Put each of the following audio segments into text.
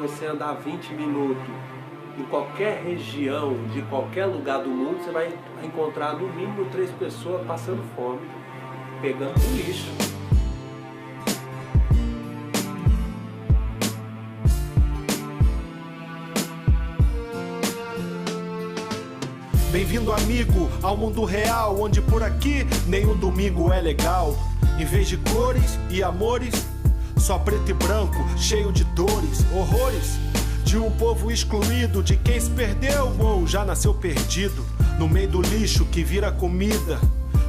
você andar 20 minutos em qualquer região, de qualquer lugar do mundo, você vai encontrar no mínimo 3 pessoas passando fome, pegando lixo. Bem-vindo, amigo, ao mundo real, onde por aqui nenhum domingo é legal. Em vez de cores e amores, só preto e branco, cheio de dores, horrores de um povo excluído, de quem se perdeu ou já nasceu perdido, no meio do lixo que vira comida.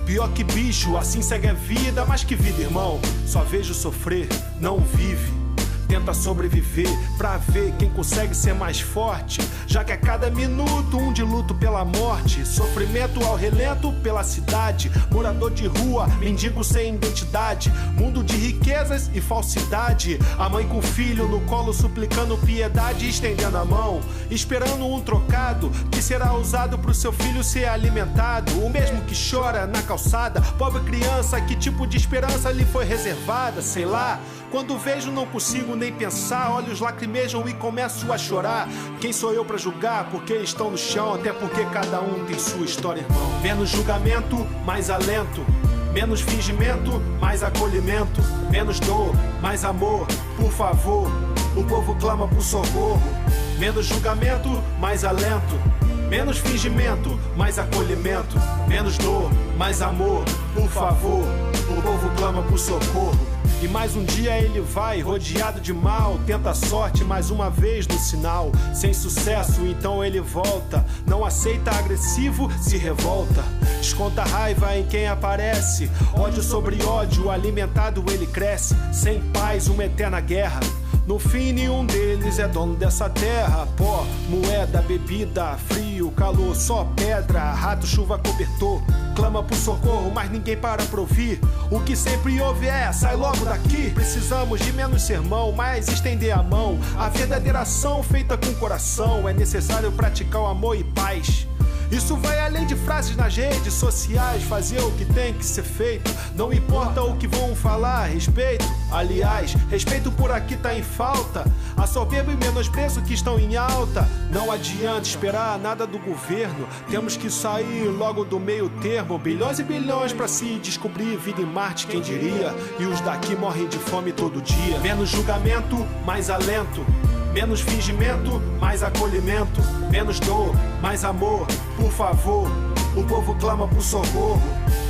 Pior que bicho, assim segue a vida. Mas que vida, irmão, só vejo sofrer, não vive. Tenta sobreviver pra ver quem consegue ser mais forte, já que a cada minuto um de luto pela morte. Sofrimento ao relento pela cidade, morador de rua, mendigo sem identidade, mundo de riquezas e falsidade. A mãe com o filho no colo suplicando piedade, estendendo a mão, esperando um trocado que será usado pro seu filho ser alimentado. O mesmo que chora na calçada, pobre criança, que tipo de esperança lhe foi reservada? Sei lá, quando vejo não consigo nem pensar, olhos lacrimejam e começo a chorar. Quem sou eu pra julgar porque estão no chão? Até porque cada um tem sua história, irmão. Menos julgamento, mais alento. Menos fingimento, mais acolhimento. Menos dor, mais amor, por favor. O povo clama por socorro. Menos julgamento, mais alento. Menos fingimento, mais acolhimento. Menos dor, mais amor, por favor. O povo clama por socorro. E mais um dia ele vai, rodeado de mal, tenta a sorte mais uma vez no sinal. Sem sucesso, então ele volta. Não aceita agressivo, se revolta. Desconta a raiva em quem aparece. Ódio sobre ódio, alimentado ele cresce. Sem paz, uma eterna guerra. No fim, nenhum deles é dono dessa terra. Pó, moeda, bebida, frio, calor, só pedra, rato, chuva, cobertor. Clama por socorro, mas ninguém para pra ouvir. O que sempre ouve é, sai logo daqui. Precisamos de menos sermão, mais estender a mão. A verdadeira ação feita com coração. É necessário praticar o amor e paz. Isso vai além de frases nas redes sociais. Fazer o que tem que ser feito, não importa o que vão falar. Respeito, aliás, respeito por aqui tá em falta. A soberba e menosprezo que estão em alta. Não adianta esperar nada do governo. Temos que sair logo do meio termo. Bilhões e bilhões pra se descobrir vida em Marte, quem diria? E os daqui morrem de fome todo dia. Menos julgamento, mais alento. Menos fingimento, mais acolhimento. Menos dor, mais amor, por favor. O povo clama por socorro.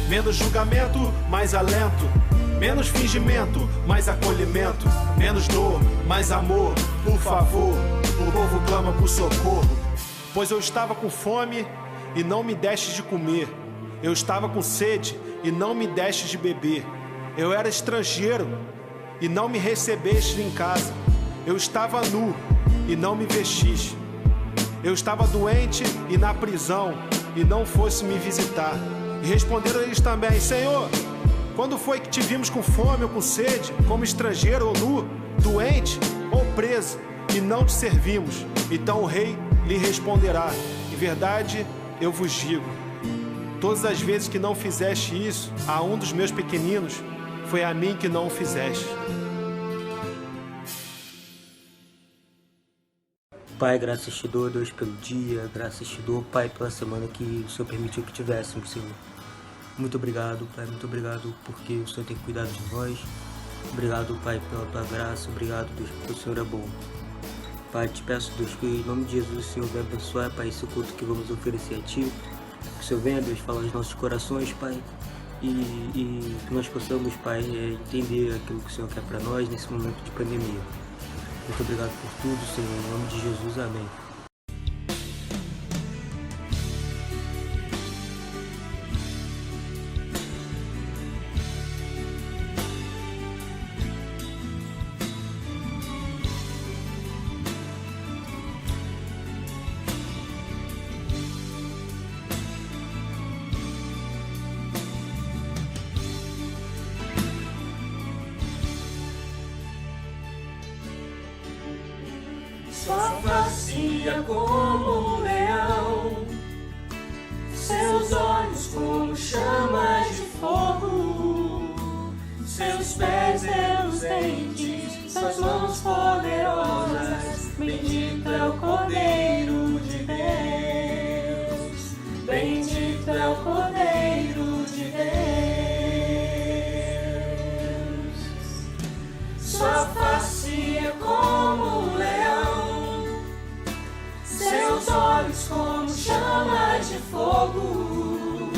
Menos julgamento, mais alento. Menos fingimento, mais acolhimento. Menos dor, mais amor, por favor. O povo clama por socorro. Pois eu estava com fome e não me deste de comer. Eu estava com sede e não me deste de beber. Eu era estrangeiro e não me recebeste em casa. Eu estava nu e não me vestiste. Eu estava doente e na prisão e não fosse me visitar. E responderam eles também: Senhor, quando foi que te vimos com fome ou com sede, como estrangeiro ou nu, doente ou preso, e não te servimos? Então o rei lhe responderá: em verdade eu vos digo, todas as vezes que não fizeste isso a um dos meus pequeninos, foi a mim que não o fizeste. Pai, graças te dou, Deus, pelo dia, graças te dou, Pai, pela semana que o Senhor permitiu que tivéssemos, Senhor. Muito obrigado, Pai, muito obrigado porque o Senhor tem cuidado de nós. Obrigado, Pai, pela tua graça, obrigado, Deus, porque o Senhor é bom. Pai, te peço, Deus, que em nome de Jesus o Senhor venha abençoar, Pai, esse culto que vamos oferecer a Ti. Que o Senhor venha, Deus, falar aos nossos corações, Pai, e que nós possamos, Pai, entender aquilo que o Senhor quer para nós nesse momento de pandemia. Muito obrigado por tudo, Senhor, em nome de Jesus, amém. Sua facia como um leão, seus olhos como chamas de fogo, seus pés reluzentes, suas mãos poderosas bendito é o Cordeiro de Deus, bendito é o Cordeiro de Deus. Sua face é como um leão, seus olhos como chamas de fogo,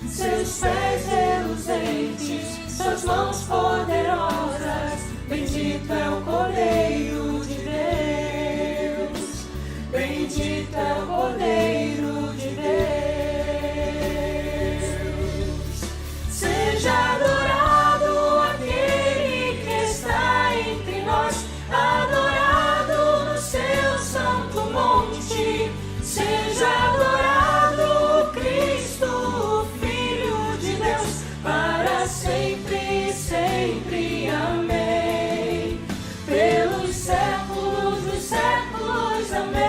seus pés reluzentes, suas mãos poderosas, bendito é o Cordeiro de Deus, bendito é o Cordeiro de Deus. Seja adorado aquele que está entre nós, adorado no seu santo monte. Seja adorado Cristo, o Filho de Deus, para sempre, sempre. Amém. Pelos séculos dos séculos. Amém.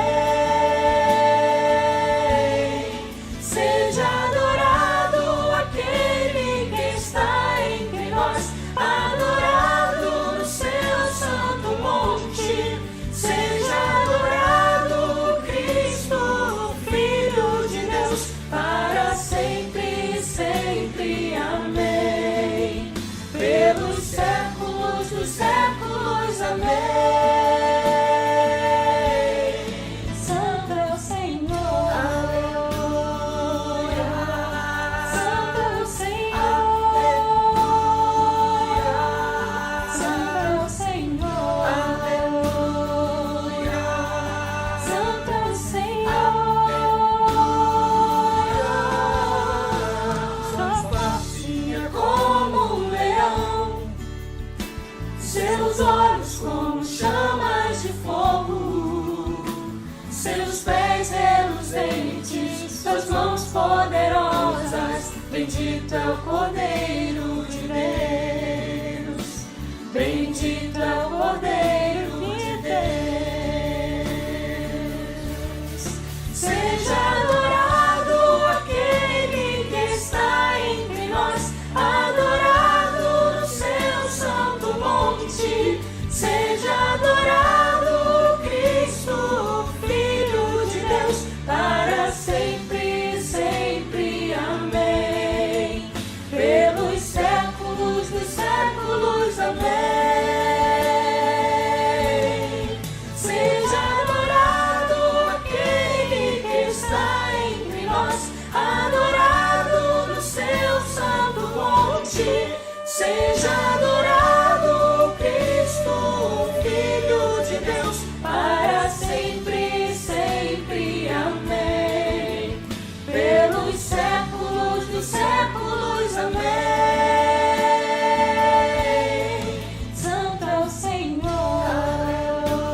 Seja adorado aquele que está entre nós, adorado no seu santo monte. Seja adorado Cristo, o Filho de Deus, para sempre, sempre. Amém. Pelos séculos dos séculos. Amém. Santo é o Senhor. Aleluia. Santo é o Senhor. Aleluia. Santo é o Senhor. Aleluia. Santo é o Senhor. Sua face é como um leão, seus olhos como chamas de fogo, seus pés reluzentes, suas mãos poderosas, bendito é o Cordeiro de Deus, bendito é o Cordeiro de Deus. Seja adorado aquele que está entre nós, adorado no seu santo monte. Seja adorado Cristo, o Filho de Deus, para sempre, sempre. Amém. Pelos séculos dos séculos. Amém. Seja adorado aquele que está entre nós, adorado no seu santo monte. Seja adorado Cristo, o Filho de Deus, para sempre, sempre. Amém. Pelos séculos dos séculos. Amém. Santo é o Senhor. Aleluia.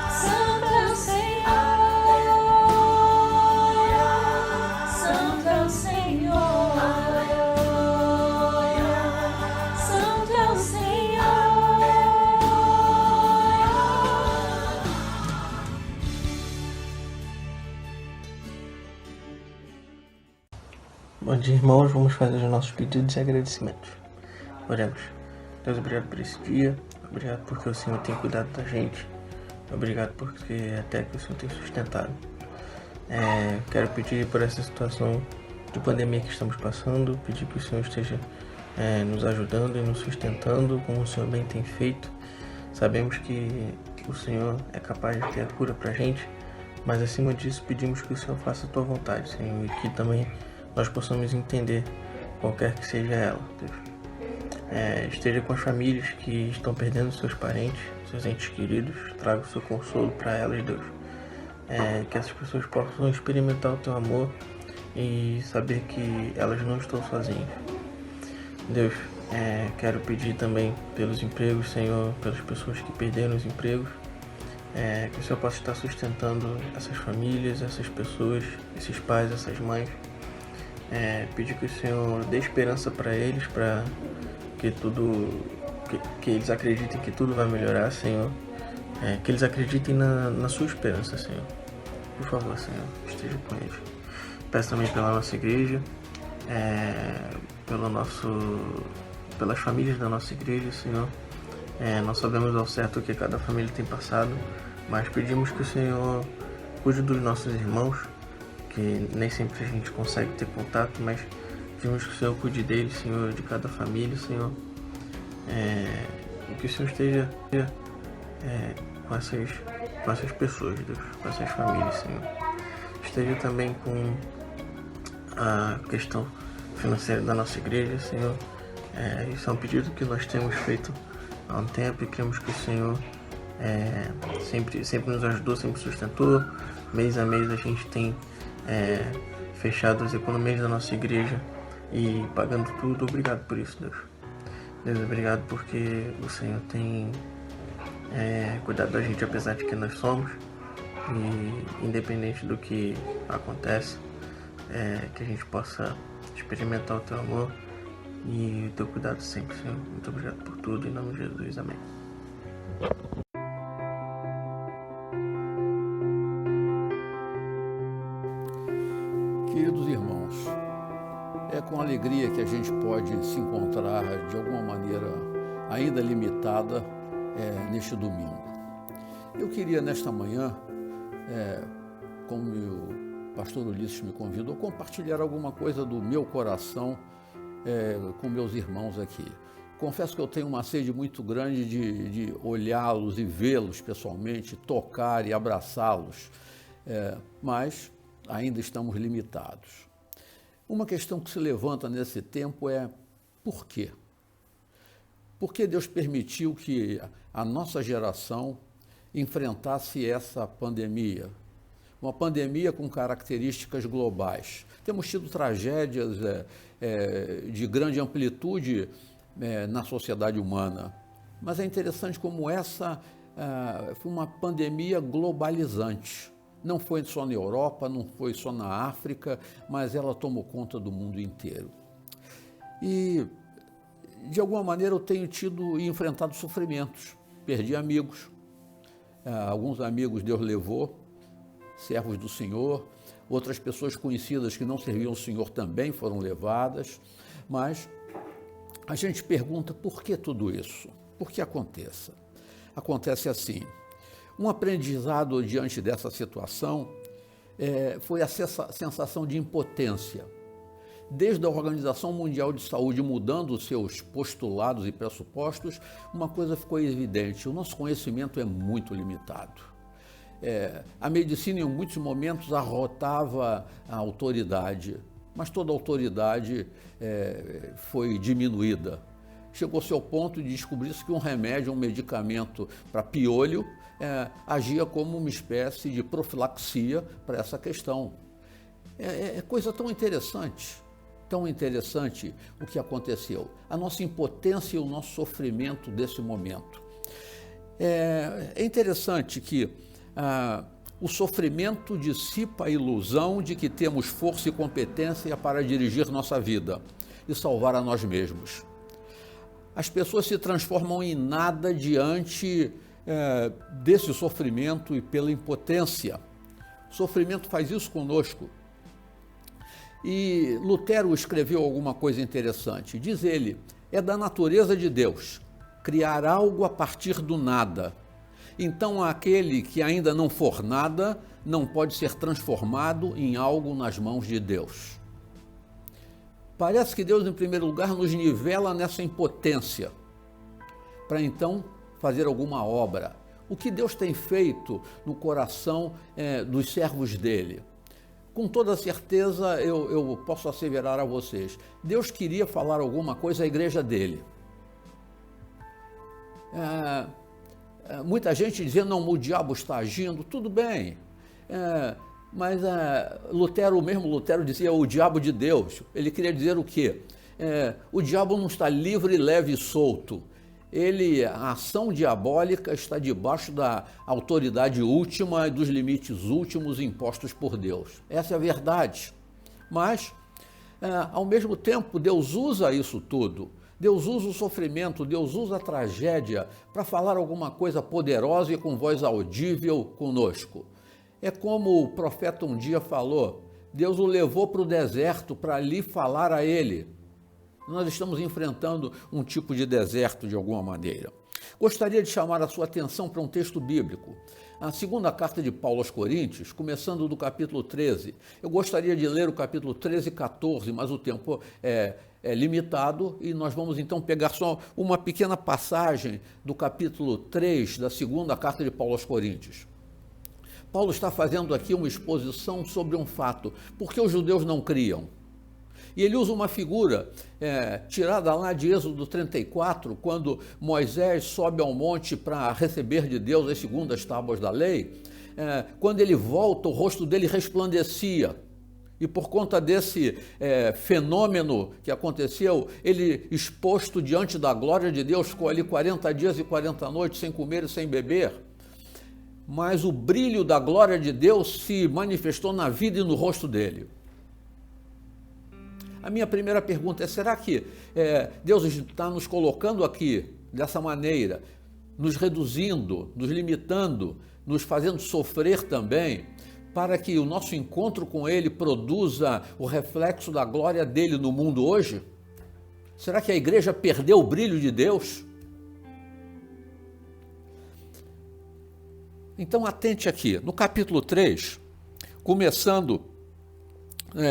Santo é o Senhor. Santo é o Senhor. Aleluia. Santo é o Senhor. Bom dia, irmãos. Vamos fazer os nossos pedidos e agradecimentos. Oremos. Deus, obrigado por esse dia. Obrigado porque o Senhor tem cuidado da gente. Obrigado porque até que o Senhor tem sustentado. Quero pedir por essa situação de pandemia que estamos passando. Pedir que o Senhor esteja nos ajudando e nos sustentando como o Senhor bem tem feito. Sabemos que o Senhor é capaz de ter a cura pra gente, mas acima disso pedimos que o Senhor faça a tua vontade, Senhor, e que também nós possamos entender qualquer que seja ela, Deus. Esteja com as famílias que estão perdendo seus parentes, seus entes queridos, traga o seu consolo para elas, Deus. Que essas pessoas possam experimentar o teu amor e saber que elas não estão sozinhas. Deus, quero pedir também pelos empregos, Senhor, pelas pessoas que perderam os empregos, que o Senhor possa estar sustentando essas famílias, essas pessoas, esses pais, essas mães. Pedir que o Senhor dê esperança para eles, para que eles acreditem que tudo vai melhorar, Senhor. Que eles acreditem na sua esperança, Senhor. Por favor, Senhor, esteja com eles. Peço também pela nossa igreja, pelas famílias da nossa igreja, Senhor. Nós sabemos ao certo o que cada família tem passado, mas pedimos que o Senhor cuide dos nossos irmãos, que nem sempre a gente consegue ter contato, mas pedimos que o Senhor cuide deles, Senhor, de cada família, Senhor. E que o Senhor esteja com essas pessoas, Deus, com essas famílias, Senhor. Esteja também com a questão financeira da nossa igreja, Senhor. Isso é um pedido que nós temos feito há um tempo e cremos que o Senhor sempre nos ajudou, sempre sustentou. Mês a mês a gente tem fechado as economias da nossa igreja e pagando tudo. Obrigado por isso, Deus. Deus, obrigado porque o Senhor tem cuidado da gente apesar de quem nós somos, e independente do que acontece, que a gente possa experimentar o Teu amor e o Teu cuidado sempre, Senhor. Muito obrigado por tudo, em nome de Jesus, amém. Queridos irmãos, é com alegria que a gente pode se encontrar de alguma maneira ainda limitada neste domingo. Eu queria nesta manhã, como o pastor Ulisses me convidou, compartilhar alguma coisa do meu coração com meus irmãos aqui. Confesso que eu tenho uma sede muito grande de olhá-los e vê-los pessoalmente, tocar e abraçá-los, mas ainda estamos limitados. Uma questão que se levanta nesse tempo é por quê? Por que Deus permitiu que a nossa geração enfrentasse essa pandemia? Uma pandemia com características globais. Temos tido tragédias de grande amplitude na sociedade humana, mas é interessante como essa foi uma pandemia globalizante. Não foi só na Europa, não foi só na África, mas ela tomou conta do mundo inteiro. E, de alguma maneira, eu tenho tido e enfrentado sofrimentos. Perdi amigos, alguns amigos Deus levou, servos do Senhor, outras pessoas conhecidas que não serviam o Senhor também foram levadas, mas a gente pergunta por que tudo isso? Por que aconteça? Acontece assim. Um aprendizado diante dessa situação foi a sensação de impotência. Desde a Organização Mundial de Saúde mudando os seus postulados e pressupostos, uma coisa ficou evidente: o nosso conhecimento é muito limitado. A medicina, em muitos momentos, arrotava a autoridade, mas toda a autoridade foi diminuída. Chegou-se ao ponto de descobrir-se que um remédio, um medicamento para piolho, agia como uma espécie de profilaxia para essa questão. É coisa tão interessante o que aconteceu. A nossa impotência e o nosso sofrimento desse momento. É interessante que o sofrimento dissipa a ilusão de que temos força e competência para dirigir nossa vida e salvar a nós mesmos. As pessoas se transformam em nada diante desse sofrimento e pela impotência. O sofrimento faz isso conosco. E Lutero escreveu alguma coisa interessante. Diz ele: é da natureza de Deus criar algo a partir do nada. Então aquele que ainda não for nada não pode ser transformado em algo nas mãos de Deus. Parece que Deus, em primeiro lugar, nos nivela nessa impotência, para então fazer alguma obra. O que Deus tem feito no coração dos servos dele? Com toda certeza, eu posso asseverar a vocês, Deus queria falar alguma coisa à igreja dele. Muita gente dizendo, não, o diabo está agindo, tudo bem, mas mesmo Lutero dizia o diabo de Deus. Ele queria dizer o quê? O diabo não está livre, leve e solto. A ação diabólica está debaixo da autoridade última e dos limites últimos impostos por Deus. Essa é a verdade. Mas, ao mesmo tempo, Deus usa isso tudo. Deus usa o sofrimento, Deus usa a tragédia para falar alguma coisa poderosa e com voz audível conosco. É como o profeta um dia falou, Deus o levou para o deserto para ali falar a ele. Nós estamos enfrentando um tipo de deserto de alguma maneira. gostaria de chamar a sua atenção para um texto bíblico. A segunda carta de Paulo aos Coríntios, começando do capítulo 13. Eu gostaria de ler o capítulo 13 e 14, mas o tempo é limitado e nós vamos então pegar só uma pequena passagem do capítulo 3 da segunda carta de Paulo aos Coríntios. Paulo está fazendo aqui uma exposição sobre um fato, porque os judeus não criam. E ele usa uma figura tirada lá de Êxodo 34, quando Moisés sobe ao monte para receber de Deus as segundas tábuas da lei. Quando ele volta, o rosto dele resplandecia. E por conta desse fenômeno que aconteceu, ele exposto diante da glória de Deus, ficou ali 40 dias e 40 noites sem comer e sem beber. Mas o brilho da glória de Deus se manifestou na vida e no rosto dele. A minha primeira pergunta é, será que Deus está nos colocando aqui dessa maneira, nos reduzindo, nos limitando, nos fazendo sofrer também, para que o nosso encontro com Ele produza o reflexo da glória dele no mundo hoje? Será que a igreja perdeu o brilho de Deus? Então atente aqui, no capítulo 3, começando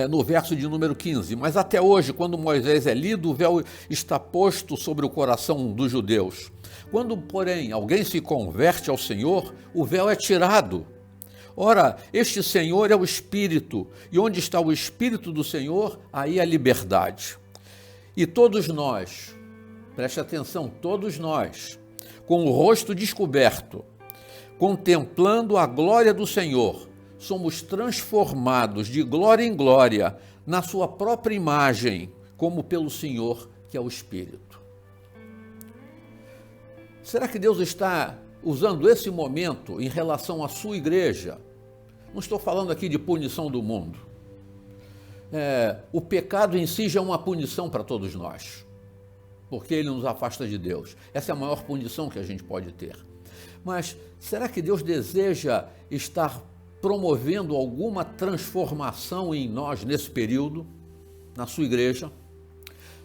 no verso de número 15, mas até hoje, quando Moisés é lido, o véu está posto sobre o coração dos judeus. Quando, porém, alguém se converte ao Senhor, o véu é tirado. Ora, este Senhor é o Espírito, e onde está o Espírito do Senhor, aí a liberdade. E todos nós, preste atenção, todos nós, com o rosto descoberto, contemplando a glória do Senhor, somos transformados de glória em glória na sua própria imagem, como pelo Senhor, que é o Espírito. Será que Deus está usando esse momento em relação à sua igreja? Não estou falando aqui de punição do mundo. O pecado em si já é uma punição para todos nós, porque ele nos afasta de Deus. Essa é a maior punição que a gente pode ter. Mas será que Deus deseja estar promovendo alguma transformação em nós nesse período, na sua igreja?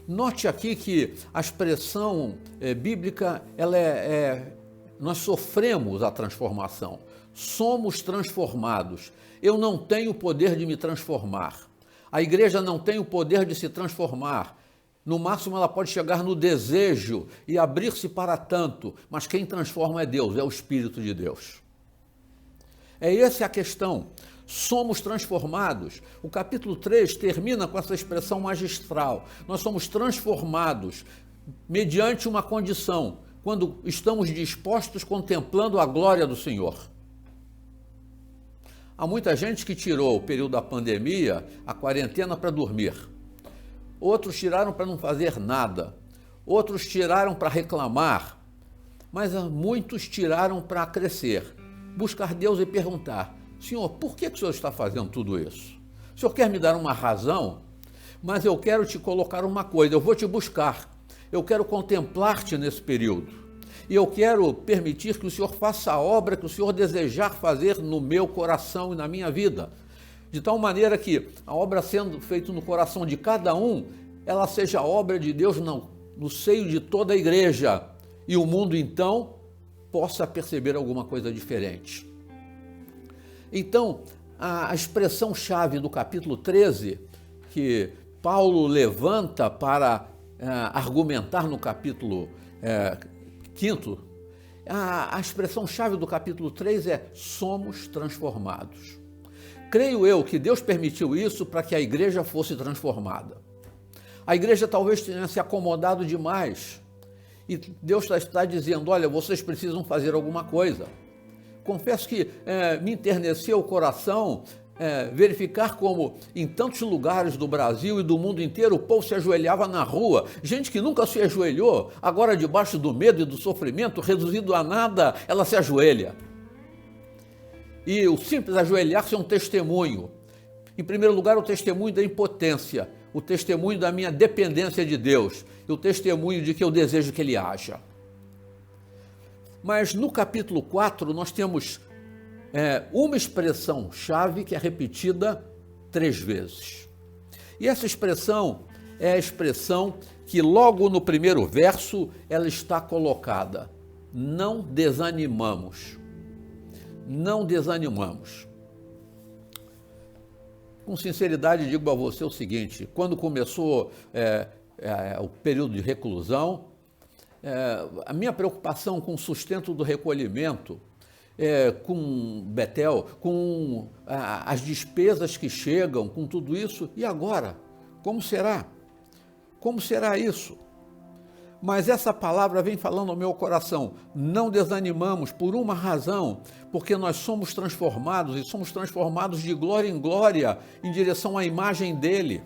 Note aqui que a expressão bíblica, nós sofremos a transformação, somos transformados. Eu não tenho o poder de me transformar, a igreja não tem o poder de se transformar. No máximo ela pode chegar no desejo e abrir-se para tanto, mas quem transforma é Deus, é o Espírito de Deus. Essa a questão. Somos transformados. O capítulo 3 termina com essa expressão magistral. Nós somos transformados mediante uma condição, quando estamos dispostos contemplando a glória do Senhor. Há muita gente que tirou o período da pandemia, a quarentena, para dormir. Outros tiraram para não fazer nada. Outros tiraram para reclamar. Mas muitos tiraram para crescer. Buscar Deus e perguntar: Senhor, por que o Senhor está fazendo tudo isso? O Senhor quer me dar uma razão, mas eu quero te colocar uma coisa, eu vou te buscar, eu quero contemplar-te nesse período, e eu quero permitir que o Senhor faça a obra que o Senhor desejar fazer no meu coração e na minha vida, de tal maneira que a obra sendo feita no coração de cada um, ela seja obra de Deus no seio de toda a igreja, e o mundo então possa perceber alguma coisa diferente. Então, a expressão-chave do capítulo 13, que Paulo levanta para argumentar no capítulo 5, a expressão-chave do capítulo 3 é: somos transformados. Creio eu que Deus permitiu isso para que a igreja fosse transformada. A igreja talvez tenha se acomodado demais, e Deus está dizendo: olha, vocês precisam fazer alguma coisa. Confesso que me enterneceu o coração verificar como em tantos lugares do Brasil e do mundo inteiro o povo se ajoelhava na rua. Gente que nunca se ajoelhou, agora debaixo do medo e do sofrimento, reduzido a nada, ela se ajoelha. E o simples ajoelhar-se é um testemunho. Em primeiro lugar, o testemunho da impotência, o testemunho da minha dependência de Deus, e o testemunho de que eu desejo que Ele haja. Mas no capítulo 4 nós temos uma expressão-chave que é repetida 3 vezes. E essa expressão é a expressão que logo no primeiro verso ela está colocada: não desanimamos. Não desanimamos. Com sinceridade, digo a você o seguinte: quando começou o período de reclusão, a minha preocupação com o sustento do recolhimento, com Betel, com as despesas que chegam, com tudo isso, e agora? Como será? Como será isso? Mas essa palavra vem falando ao meu coração: não desanimamos por uma razão, porque nós somos transformados e somos transformados de glória em glória em direção à imagem dele.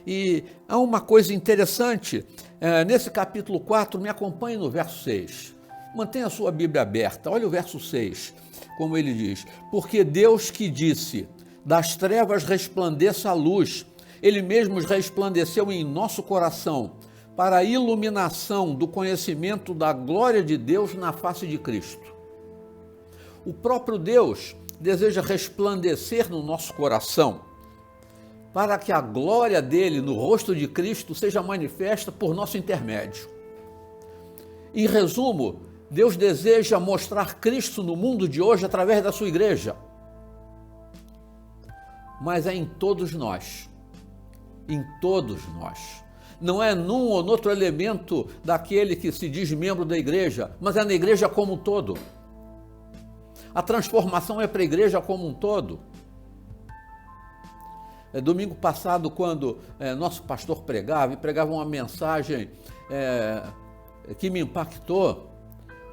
E há uma coisa interessante, nesse capítulo 4, me acompanhe no verso 6. Mantenha a sua Bíblia aberta, olha o verso 6, como ele diz: porque Deus que disse, das trevas resplandeça a luz, ele mesmo resplandeceu em nosso coração, para a iluminação do conhecimento da glória de Deus na face de Cristo. O próprio Deus deseja resplandecer no nosso coração, para que a glória dele no rosto de Cristo seja manifesta por nosso intermédio. Em resumo, Deus deseja mostrar Cristo no mundo de hoje através da sua igreja. Mas é em todos nós. Em todos nós. Não é num ou noutro elemento daquele que se diz membro da igreja, mas é na igreja como um todo. A transformação é para a igreja como um todo. Domingo passado, quando nosso pastor pregava, e pregava uma mensagem que me impactou,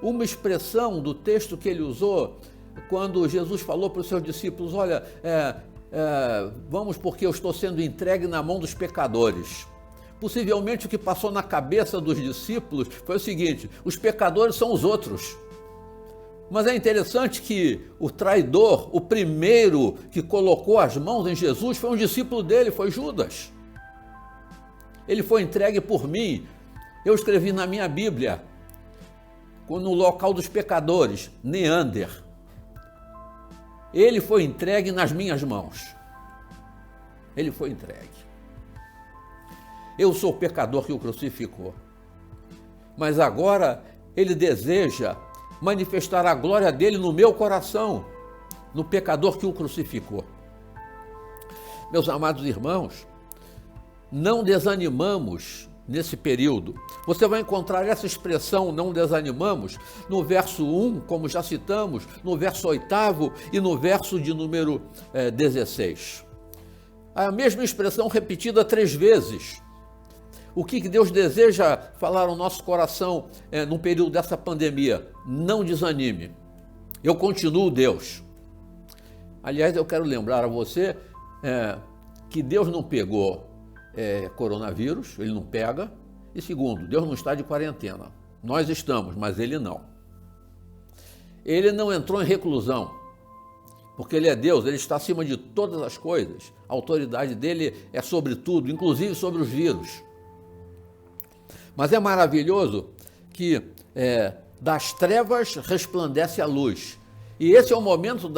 uma expressão do texto que ele usou, quando Jesus falou para os seus discípulos: olha, vamos porque eu estou sendo entregue na mão dos pecadores. Possivelmente o que passou na cabeça dos discípulos foi o seguinte: os pecadores são os outros. Mas é interessante que o traidor, o primeiro que colocou as mãos em Jesus, foi um discípulo dele, foi Judas. Ele foi entregue por mim. Eu escrevi na minha Bíblia, no local dos pecadores, Neander. Ele foi entregue nas minhas mãos. Ele foi entregue. Eu sou o pecador que o crucificou. Mas agora ele deseja manifestar a glória dele no meu coração, no pecador que o crucificou. Meus amados irmãos, não desanimamos nesse período. Você vai encontrar essa expressão, não desanimamos, no verso 1, como já citamos, no verso 8 e no verso de número 16. A mesma expressão repetida 3 vezes. O que Deus deseja falar ao nosso coração no período dessa pandemia? Não desanime. Eu continuo Deus. Aliás, eu quero lembrar a você que Deus não pegou coronavírus, ele não pega. E segundo, Deus não está de quarentena. Nós estamos, mas ele não. Ele não entrou em reclusão, porque ele é Deus, ele está acima de todas as coisas. A autoridade dele é sobre tudo, inclusive sobre os vírus. Mas é maravilhoso que das trevas resplandece a luz. E esse é o momento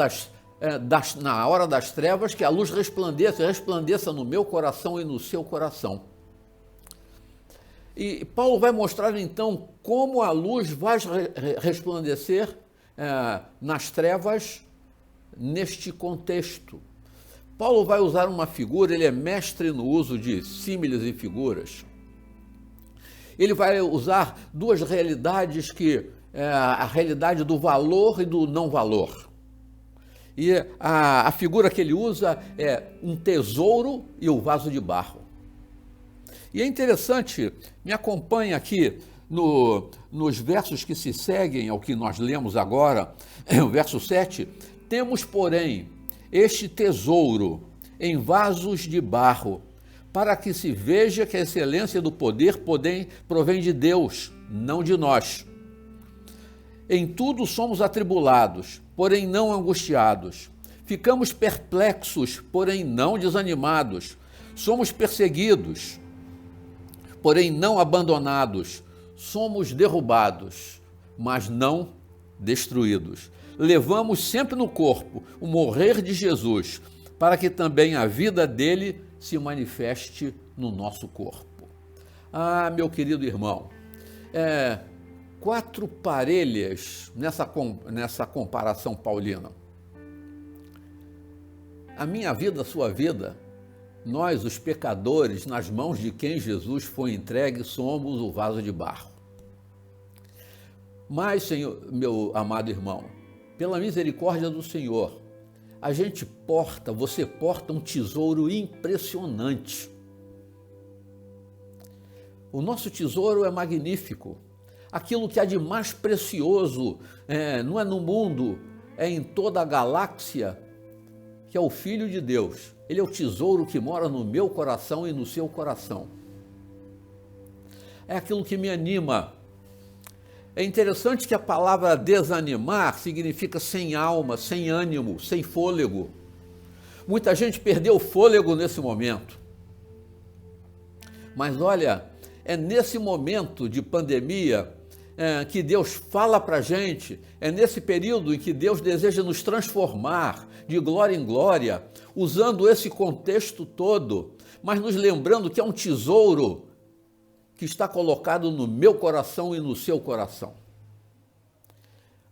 na hora das trevas, que a luz resplandeça no meu coração e no seu coração. E Paulo vai mostrar então como a luz vai resplandecer nas trevas neste contexto. Paulo vai usar uma figura, ele é mestre no uso de símiles e figuras. Ele vai usar 2 realidades, a realidade do valor e do não valor. E a figura que ele usa é um tesouro e o vaso de barro. E é interessante, me acompanhe aqui nos versos que se seguem ao que nós lemos agora, o verso 7, temos, porém, este tesouro em vasos de barro, para que se veja que a excelência do poder provém de Deus, não de nós. Em tudo somos atribulados, porém não angustiados. Ficamos perplexos, porém não desanimados. Somos perseguidos, porém não abandonados. Somos derrubados, mas não destruídos. Levamos sempre no corpo o morrer de Jesus, para que também a vida dele se manifeste no nosso corpo. Ah, meu querido irmão, 4 parelhas nessa comparação paulina. A minha vida, a sua vida, nós, os pecadores, nas mãos de quem Jesus foi entregue, somos o vaso de barro. Mas, Senhor, meu amado irmão, pela misericórdia do Senhor, você porta um tesouro impressionante. O nosso tesouro é magnífico. Aquilo que há de mais precioso não é no mundo, é em toda a galáxia, que é o Filho de Deus. Ele é o tesouro que mora no meu coração e no seu coração. É aquilo que me anima. É interessante que a palavra desanimar significa sem alma, sem ânimo, sem fôlego. Muita gente perdeu o fôlego nesse momento. Mas olha, é nesse momento de pandemia que Deus fala para a gente, é nesse período em que Deus deseja nos transformar de glória em glória, usando esse contexto todo, mas nos lembrando que é um tesouro que está colocado no meu coração e no seu coração.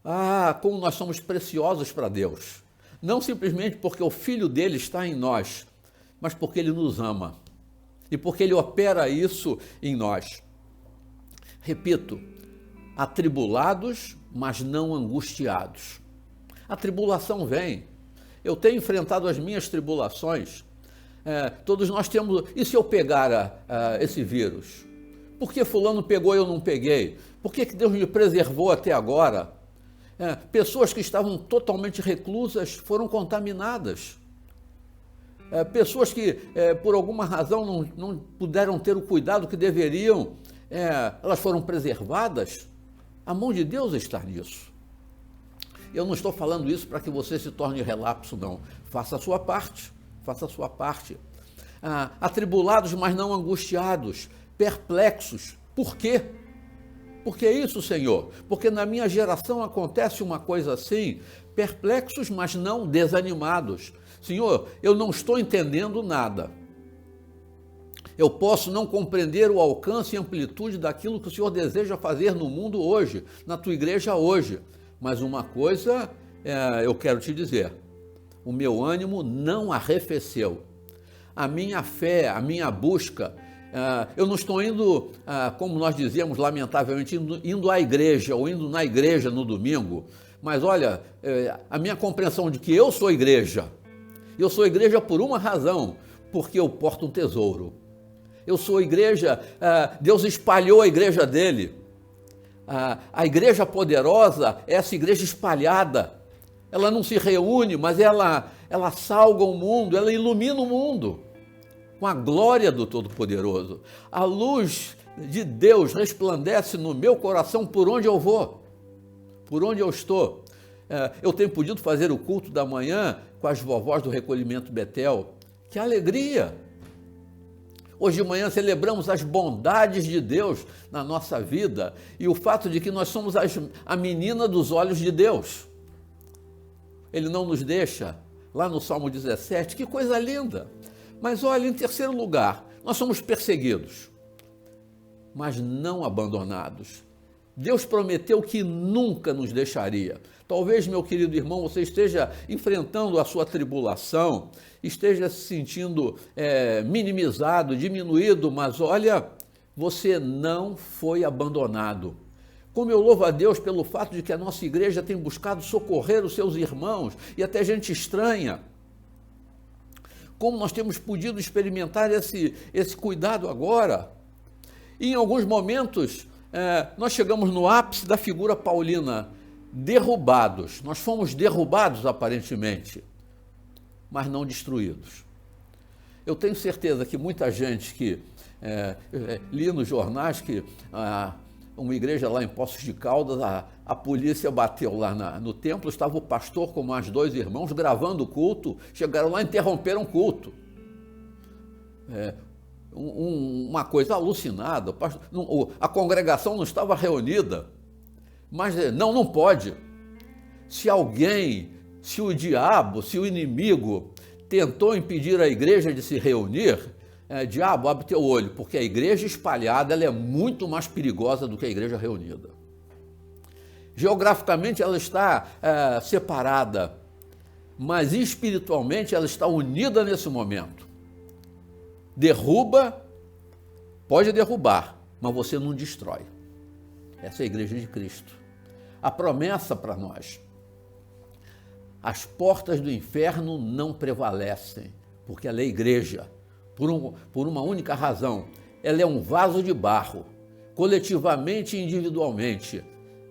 Ah, como nós somos preciosos para Deus. Não simplesmente porque o Filho dele está em nós, mas porque ele nos ama e porque ele opera isso em nós. Repito, atribulados, mas não angustiados. A tribulação vem. Eu tenho enfrentado as minhas tribulações. Todos nós temos... E se eu pegar esse vírus? Por que fulano pegou e eu não peguei? Por que Deus me preservou até agora? Pessoas que estavam totalmente reclusas foram contaminadas. Pessoas que, por alguma razão, não puderam ter o cuidado que deveriam, elas foram preservadas. A mão de Deus está nisso. Eu não estou falando isso para que você se torne relapso, não. Faça a sua parte, faça a sua parte. Atribulados, mas não angustiados, perplexos. Por quê? Por que isso, Senhor? Porque na minha geração acontece uma coisa assim, perplexos, mas não desanimados. Senhor, eu não estou entendendo nada. Eu posso não compreender o alcance e amplitude daquilo que o Senhor deseja fazer no mundo hoje, na tua igreja hoje. Mas uma coisa eu quero te dizer, o meu ânimo não arrefeceu. A minha fé, a minha busca, eu não estou indo, como nós dizíamos, lamentavelmente, indo à igreja ou indo na igreja no domingo, mas olha, a minha compreensão de que eu sou igreja por uma razão, porque eu porto um tesouro. Eu sou igreja, Deus espalhou a igreja dele. A igreja poderosa é essa igreja espalhada. Ela não se reúne, mas ela salga o mundo, ela ilumina o mundo com a glória do Todo-Poderoso. A luz de Deus resplandece no meu coração por onde eu vou, por onde eu estou. Eu tenho podido fazer o culto da manhã com as vovós do Recolhimento Betel. Que alegria! Hoje de manhã celebramos as bondades de Deus na nossa vida e o fato de que nós somos a menina dos olhos de Deus. Ele não nos deixa, lá no Salmo 17, que coisa linda. Mas olha, em terceiro lugar, nós somos perseguidos, mas não abandonados. Deus prometeu que nunca nos deixaria. Talvez, meu querido irmão, você esteja enfrentando a sua tribulação, esteja se sentindo minimizado, diminuído, mas olha, você não foi abandonado. Como eu louvo a Deus pelo fato de que a nossa igreja tem buscado socorrer os seus irmãos e até gente estranha. Como nós temos podido experimentar esse cuidado agora. E em alguns momentos, nós chegamos no ápice da figura paulina, derrubados. Nós fomos derrubados aparentemente, mas não destruídos. Eu tenho certeza que muita gente que li nos jornais que uma igreja lá em Poços de Caldas, a polícia bateu lá no templo, estava o pastor com mais 2 irmãos gravando o culto, chegaram lá e interromperam o culto. Uma coisa alucinada, a congregação não estava reunida, mas não pode. Se o diabo, se o inimigo tentou impedir a igreja de se reunir, diabo, abre teu olho, porque a igreja espalhada ela é muito mais perigosa do que a igreja reunida. Geograficamente ela está separada, mas espiritualmente ela está unida nesse momento. Derruba, pode derrubar, mas você não destrói. Essa é a igreja de Cristo. A promessa para nós: as portas do inferno não prevalecem, porque ela é igreja, por uma única razão: ela é um vaso de barro, coletivamente e individualmente,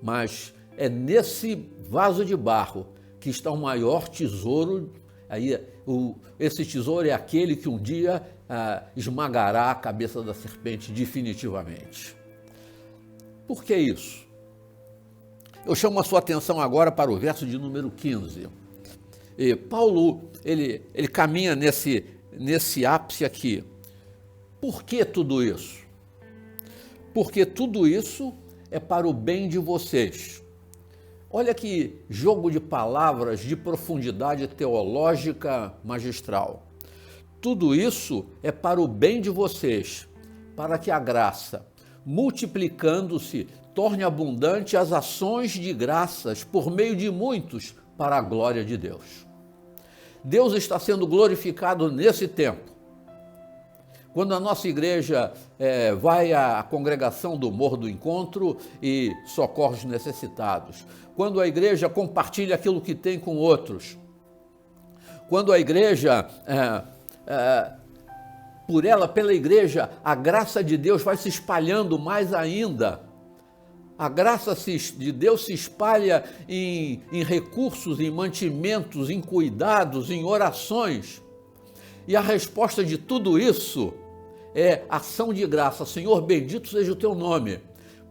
mas é nesse vaso de barro que está o maior tesouro. Esse tesouro é aquele que um dia esmagará a cabeça da serpente definitivamente. Por que isso? Eu chamo a sua atenção agora para o verso de número 15. E Paulo, ele caminha nesse ápice aqui. Por que tudo isso? Porque tudo isso é para o bem de vocês. Olha que jogo de palavras de profundidade teológica magistral. Tudo isso é para o bem de vocês, para que a graça, multiplicando-se, torne abundante as ações de graças por meio de muitos para a glória de Deus. Deus está sendo glorificado nesse tempo. Quando a nossa igreja vai à congregação do Morro do Encontro e socorre os necessitados, quando a igreja compartilha aquilo que tem com outros, quando a igreja, pela igreja, a graça de Deus vai se espalhando mais ainda. A graça de Deus se espalha em recursos, em mantimentos, em cuidados, em orações. E a resposta de tudo isso é ação de graça. Senhor, bendito seja o teu nome,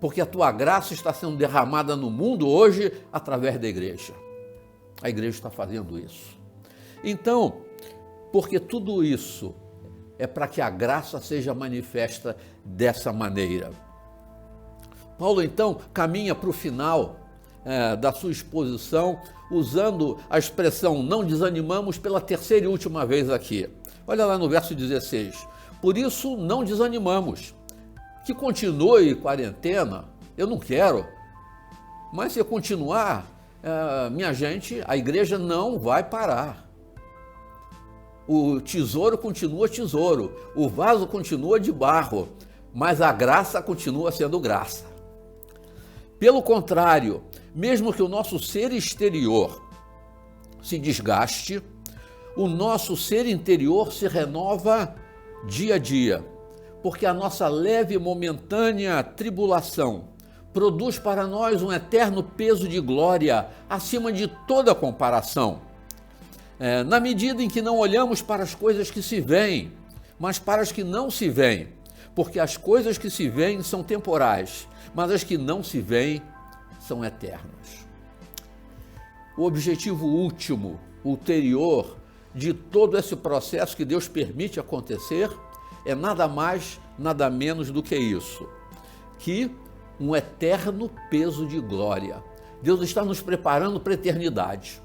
porque a tua graça está sendo derramada no mundo hoje através da igreja. A igreja está fazendo isso. Então, porque tudo isso é para que a graça seja manifesta dessa maneira. Paulo, então, caminha para o final da sua exposição, usando a expressão não desanimamos pela terceira e última vez aqui. Olha lá no verso 16. Por isso não desanimamos. Que continue quarentena, eu não quero. Mas se continuar, minha gente, a igreja não vai parar. O tesouro continua tesouro, o vaso continua de barro, mas a graça continua sendo graça. Pelo contrário, mesmo que o nosso ser exterior se desgaste, o nosso ser interior se renova dia a dia, porque a nossa leve e momentânea tribulação produz para nós um eterno peso de glória acima de toda comparação. Na medida em que não olhamos para as coisas que se veem, mas para as que não se veem, porque as coisas que se veem são temporais, mas as que não se veem são eternas. O objetivo último, ulterior, de todo esse processo que Deus permite acontecer é nada mais, nada menos do que isso, que um eterno peso de glória. Deus está nos preparando para a eternidade.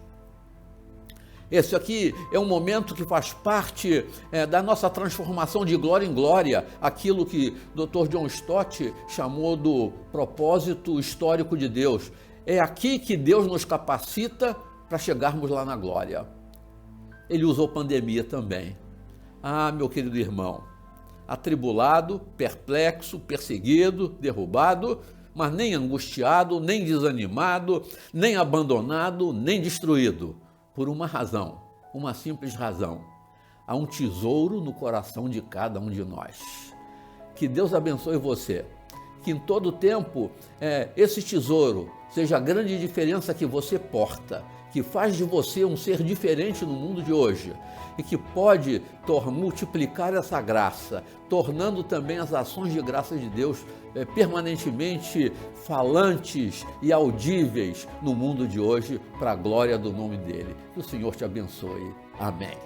Esse aqui é um momento que faz parte da nossa transformação de glória em glória, aquilo que Dr. John Stott chamou do propósito histórico de Deus. É aqui que Deus nos capacita para chegarmos lá na glória. Ele usou pandemia também. Ah, meu querido irmão, atribulado, perplexo, perseguido, derrubado, mas nem angustiado, nem desanimado, nem abandonado, nem destruído. Por uma razão, uma simples razão. Há um tesouro no coração de cada um de nós. Que Deus abençoe você. Que em todo tempo esse tesouro seja a grande diferença que você porta, que faz de você um ser diferente no mundo de hoje e que pode multiplicar essa graça, tornando também as ações de graça de Deus permanentemente falantes e audíveis no mundo de hoje para a glória do nome dele. Que o Senhor te abençoe. Amém.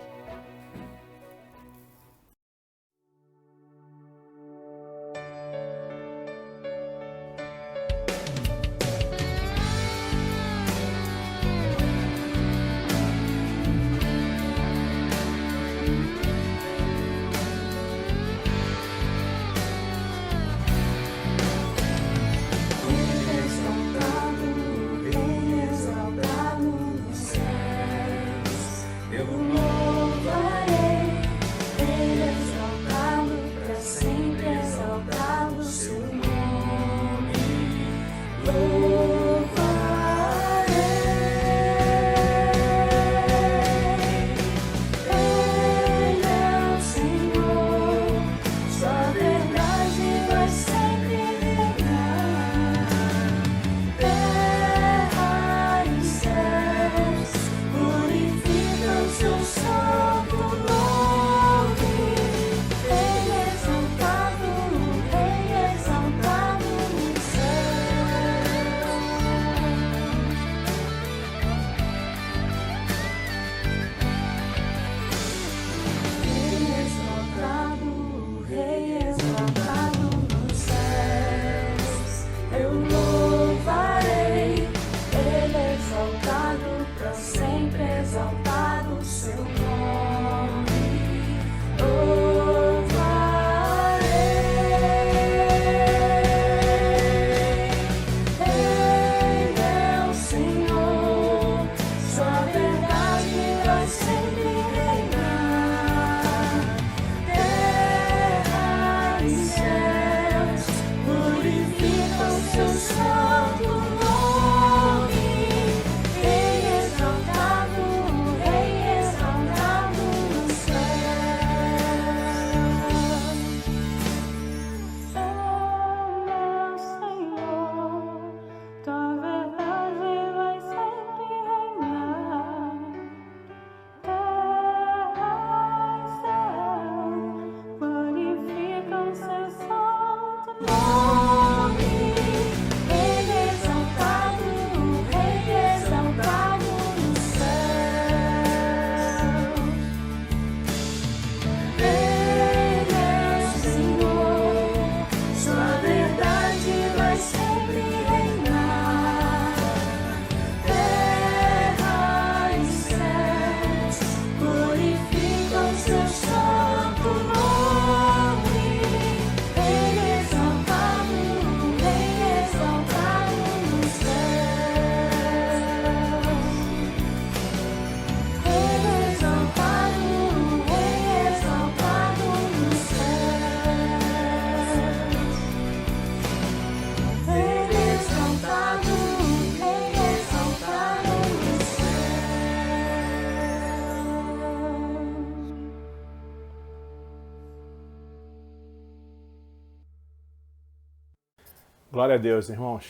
Glória a Deus, irmãos,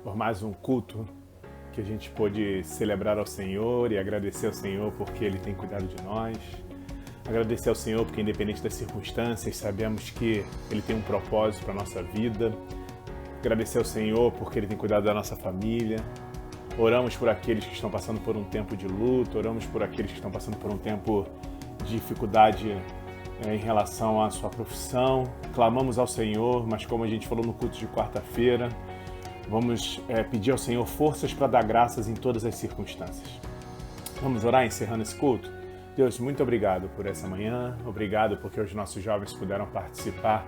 por mais um culto que a gente pôde celebrar ao Senhor e agradecer ao Senhor porque Ele tem cuidado de nós. Agradecer ao Senhor porque, independente das circunstâncias, sabemos que Ele tem um propósito para a nossa vida. Agradecer ao Senhor porque Ele tem cuidado da nossa família. Oramos por aqueles que estão passando por um tempo de luto, oramos por aqueles que estão passando por um tempo de dificuldade em relação à sua profissão. Clamamos ao Senhor, mas como a gente falou no culto de quarta-feira, vamos pedir ao Senhor forças para dar graças em todas as circunstâncias. Vamos orar encerrando esse culto? Deus, muito obrigado por essa manhã, obrigado porque os nossos jovens puderam participar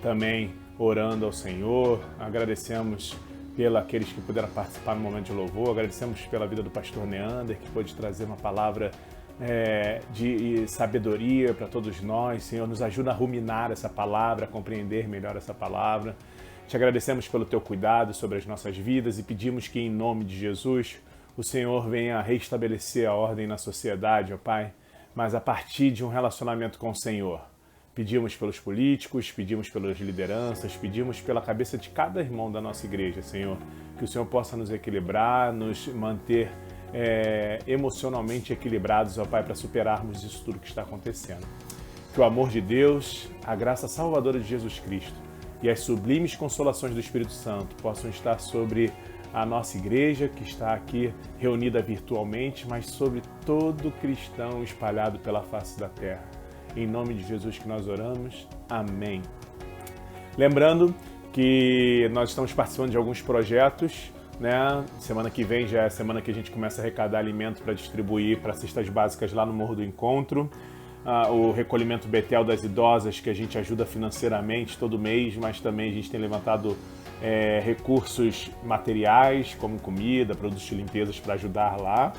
também orando ao Senhor. Agradecemos pelos aqueles que puderam participar no momento de louvor, agradecemos pela vida do pastor Neander, que pôde trazer uma palavra de sabedoria para todos nós. Senhor, nos ajuda a ruminar essa palavra, a compreender melhor essa palavra. Te agradecemos pelo teu cuidado sobre as nossas vidas e pedimos que, em nome de Jesus, o Senhor venha restabelecer a ordem na sociedade, ó Pai, mas a partir de um relacionamento com o Senhor. Pedimos pelos políticos, pedimos pelas lideranças, pedimos pela cabeça de cada irmão da nossa igreja, Senhor, que o Senhor possa nos equilibrar, nos manter emocionalmente equilibrados, ó Pai, para superarmos isso tudo que está acontecendo. Que o amor de Deus, a graça salvadora de Jesus Cristo e as sublimes consolações do Espírito Santo possam estar sobre a nossa igreja, que está aqui reunida virtualmente, mas sobre todo cristão espalhado pela face da terra. Em nome de Jesus que nós oramos. Amém. Lembrando que nós estamos participando de alguns projetos, né? Semana que vem já é a semana que a gente começa a arrecadar alimento para distribuir para cestas básicas lá no Morro do Encontro. O recolhimento Betel das idosas, que a gente ajuda financeiramente todo mês, mas também a gente tem levantado recursos materiais, como comida, produtos de limpezas para ajudar lá.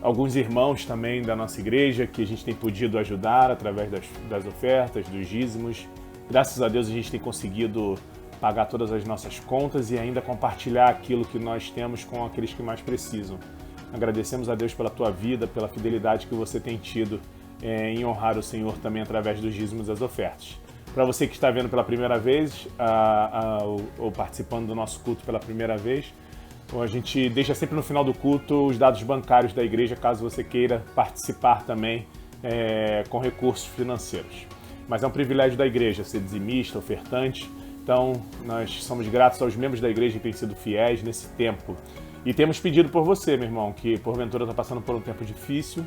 Alguns irmãos também da nossa igreja que a gente tem podido ajudar através das ofertas, dos dízimos. Graças a Deus a gente tem conseguido pagar todas as nossas contas e ainda compartilhar aquilo que nós temos com aqueles que mais precisam. Agradecemos a Deus pela tua vida, pela fidelidade que você tem tido em honrar o Senhor também através dos dízimos e das ofertas. Para você que está vendo pela primeira vez ou participando do nosso culto pela primeira vez, a gente deixa sempre no final do culto os dados bancários da igreja, caso você queira participar também com recursos financeiros. Mas é um privilégio da igreja ser dizimista, ofertante, então nós somos gratos aos membros da igreja que têm sido fiéis nesse tempo. E temos pedido por você, meu irmão, que porventura está passando por um tempo difícil,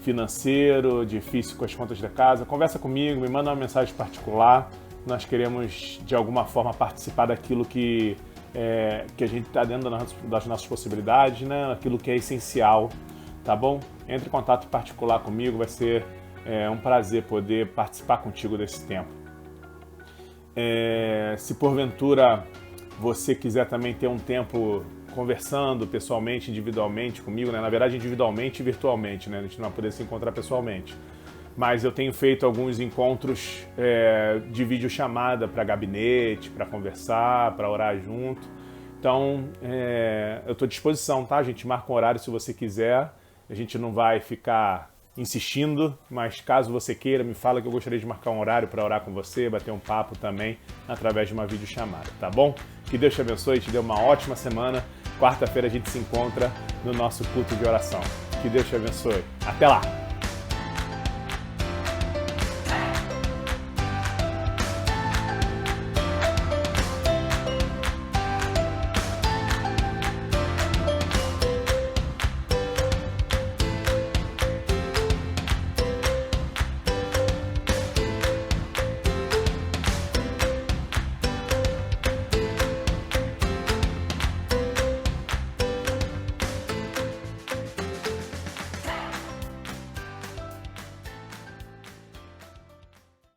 financeiro, difícil com as contas da casa. Conversa comigo, me manda uma mensagem particular. Nós queremos, de alguma forma, participar daquilo que a gente está dentro das nossas possibilidades, né? Aquilo que é essencial, tá bom? Entre em contato particular comigo, vai ser um prazer poder participar contigo desse tempo. Se porventura você quiser também ter um tempo conversando pessoalmente, individualmente comigo, né? Na verdade individualmente e virtualmente, né? A gente não vai poder se encontrar pessoalmente. Mas eu tenho feito alguns encontros de videochamada para gabinete, para conversar, para orar junto. Então, eu estou à disposição, tá? A gente marca um horário se você quiser. A gente não vai ficar insistindo, mas caso você queira, me fala que eu gostaria de marcar um horário para orar com você, bater um papo também através de uma videochamada, tá bom? Que Deus te abençoe, te dê uma ótima semana. Quarta-feira a gente se encontra no nosso culto de oração. Que Deus te abençoe. Até lá!